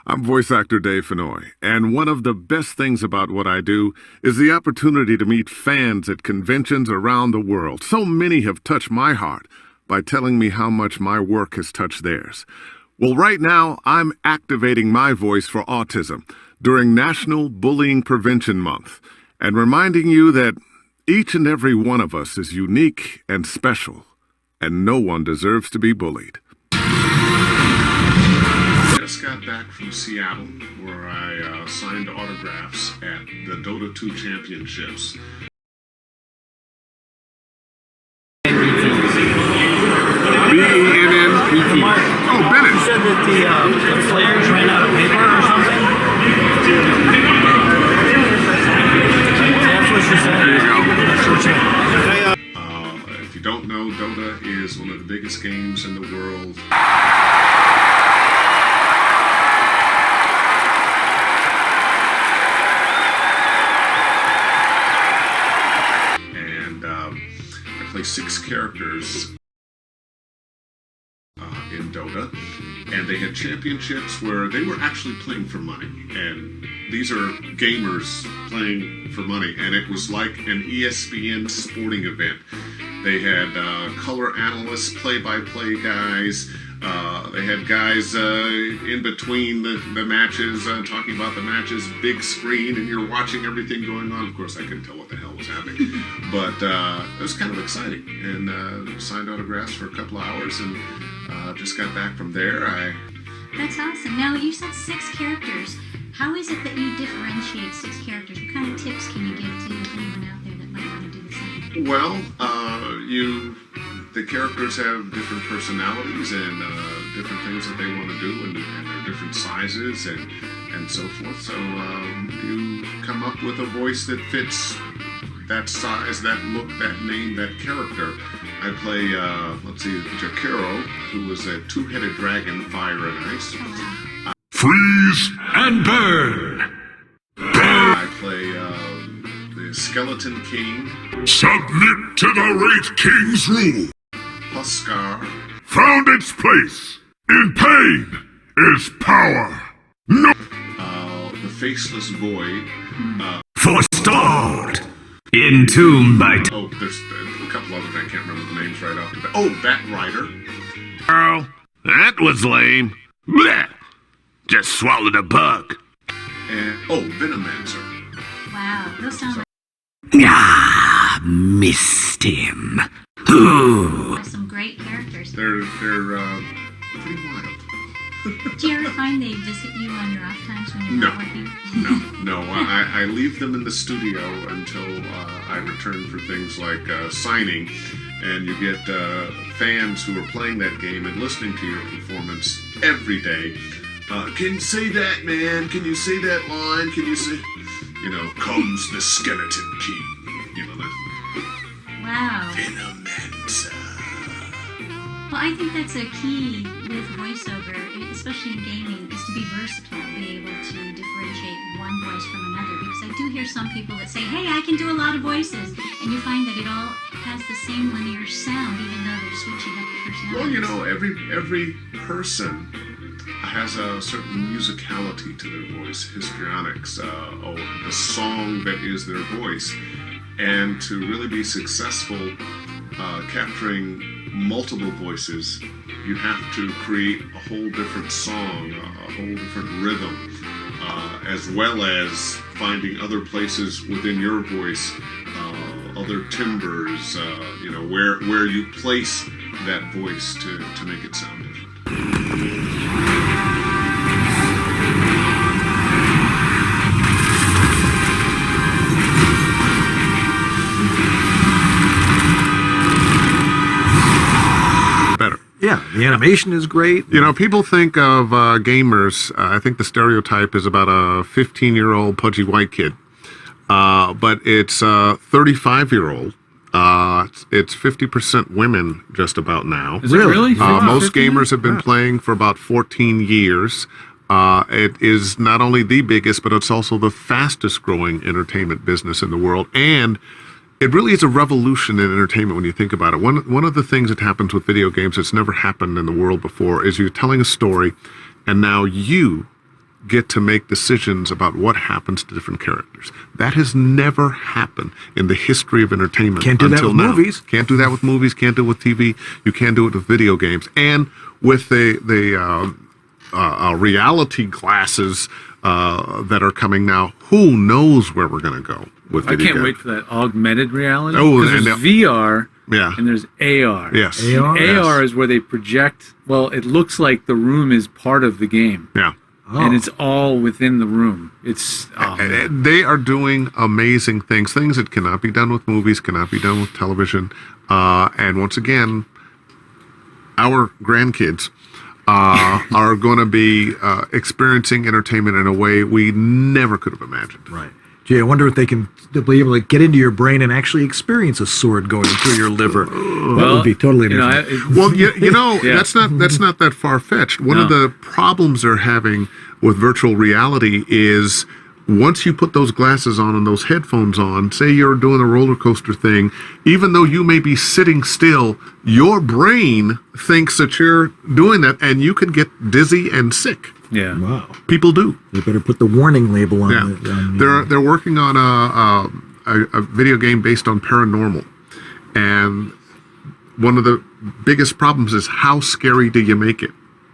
I'm voice actor Dave Fennoy, and one of the best things about what I do is the opportunity to meet fans at conventions around the world. So many have touched my heart by telling me how much my work has touched theirs. Well, right now, I'm activating my voice for autism during National Bullying Prevention Month and reminding you that each and every one of us is unique and special, and no one deserves to be bullied. Just got back from Seattle, where I signed autographs at the Dota 2 Championships. B-E-N-N-P-T. Oh, Bennett. You said that the flares ran out of paper or something? That's what she said. There you go. If you don't know, Dota is one of the biggest games in the world. I play 6 characters in Dota, and they had championships where they were actually playing for money, and these are gamers playing for money, and it was like an ESPN sporting event. They had color analysts, play-by-play guys. They had guys in between the matches talking about the matches, big screen, and you're watching everything going on. Of course, I couldn't tell what the hell was happening, but it was kind of exciting. And signed autographs for a couple of hours, and just got back from there. That's awesome. Now, you said 6 characters. How is it that you differentiate 6 characters? What kind of tips can you give to anyone out there that might want to do the same? Well, the characters have different personalities and different things that they want to do, and they're different sizes and so forth. So you come up with a voice that fits that size, that look, that name, that character. I play, Jakiro, who is a 2-headed dragon, fire and ice. Freeze and burn! I play the Skeleton King. Submit to the Wraith King's rule. Huskar. Found its place. In pain is power. No. The Faceless Void. Forestalled. Entombed by... Oh, there's a couple others. I can't remember the names right off the bat. Oh, Batrider. Girl, that was lame. Blech. Just swallowed a bug. And, oh, Venomancer. Wow, those sound Ah, missed him. Ooh. like some great characters. They're pretty wild. Do you ever find they visit you on your off times when you're not working? No. I leave them in the studio until I return for things like signing, and you get fans who are playing that game and listening to your performance every day. Can you say that, man? Can you say that line? Can you say, comes the Skeleton King? That. Wow. Venomancer. Well, I think that's a key with voiceover, especially in gaming, is to be versatile, be able to differentiate one voice from another. Because I do hear some people that say, hey, I can do a lot of voices. And you find that it all has the same linear sound, even though they're switching up the personalities. Well, every person has a certain musicality to their voice, histrionics, the song that is their voice. And to really be successful capturing multiple voices, you have to create a whole different song, a whole different rhythm, as well as finding other places within your voice, other timbres, where you place that voice to make it sound different. Yeah, the animation is great. People think of gamers, I think the stereotype is about a 15-year-old pudgy white kid. But it's a 35-year-old. It's 50% women just about now. Is it really? Most gamers have been playing for about 14 years. It is not only the biggest, but it's also the fastest growing entertainment business in the world. And it really is a revolution in entertainment when you think about it. One of the things that happens with video games that's never happened in the world before is you're telling a story, and now you, get to make decisions about what happens to different characters. That has never happened in the history of entertainment. Can't do that until with now. movies. Can't do that with movies. Can't do it with TV. You can't do it with video games. And with the reality glasses that are coming now, who knows where we're going to go with I video can't games. wait for that augmented reality. Oh, 'Cause and there's VR Yeah. and there's AR. Yes. AR? And AR is where they project. Well, it looks like the room is part of the game, Yeah. and it's all within the room. It's man. They are doing amazing things that cannot be done with movies, cannot be done with television. And once again, our grandkids are going to be experiencing entertainment in a way we never could have imagined. Right. Gee, I wonder if they'll be able to get into your brain and actually experience a sword going through your liver. That would be totally different. Well, you know, Yeah. that's not that far-fetched. One of No. the problems they're having with virtual reality is once you put those glasses on and those headphones on, say you're doing a roller coaster thing, even though you may be sitting still, your brain thinks that you're doing that, and you can get dizzy and sick. Yeah. Wow. People do. They better put the warning label on Yeah, it. On the- they're working on a video game based on paranormal, and one of the biggest problems is how scary do you make it?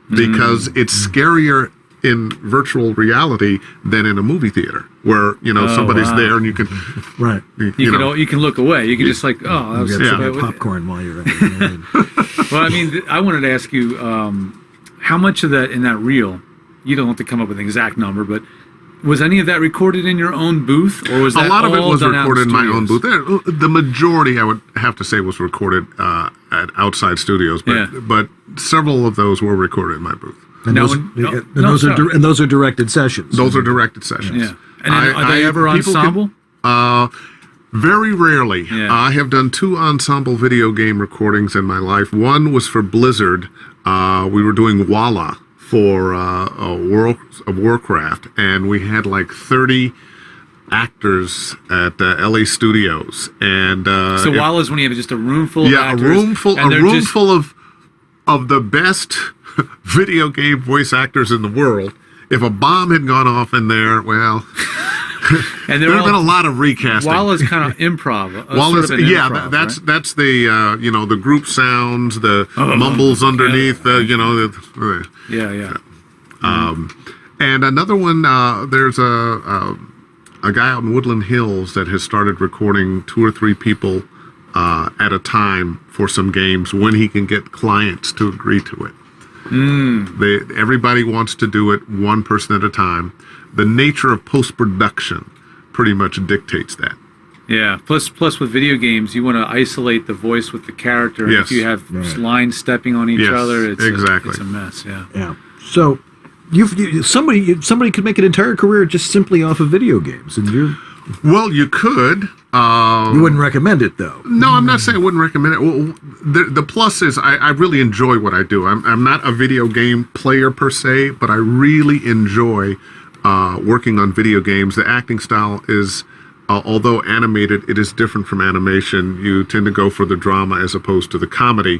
Because it's scarier in virtual reality than in a movie theater, where somebody's wow. there and you can Right. You can look away. You can just like, oh, that was You Yeah. got some yeah. popcorn while you're at it. Well, I mean, I wanted to ask you how much of that in that reel. You don't have to come up with an exact number, but was any of that recorded in your own booth, or was that a lot of it all was done out recorded in my own studios? booth. The majority, I would have to say, was recorded at outside studios, but Yeah. but several of those were recorded in my booth. And No, those, no, and no, those are sorry. and those are directed sessions. Those are directed sessions. Yeah. And then, are they ever people ensemble? Very rarely. Yeah. I have done 2 ensemble video game recordings in my life. One was for Blizzard. We were doing Walla for World of Warcraft, and we had like 30 actors at LA Studios. And So Walla is when you have just a room full of a actors. room full and they're just- full of the best video game voice actors in the world. If a bomb had gone off in there, well, and there have been a lot of recasting. Walla's kind of improv. Wallace, sort of an improv, that's right? that's the the group sounds, the mumbles underneath, Yeah. and another one. There's a guy out in Woodland Hills that has started recording 2 or 3 people at a time for some games when he can get clients to agree to it. Everybody wants to do it one person at a time. The nature of post-production pretty much dictates that. Yeah. Plus, with video games, you want to isolate the voice with the character. And Yes. if you have lines stepping on each Yes, other, it's exactly. it's a mess. Yeah. Yeah. So somebody could make an entire career just simply off of video games, and you You could. wouldn't recommend it though. No, I'm not saying I wouldn't recommend it. Well, the plus is I really enjoy what I do. I'm not a video game player per se, but I really enjoy working on video games. The acting style is, although animated, it is different from animation. You tend to go for the drama as opposed to the comedy.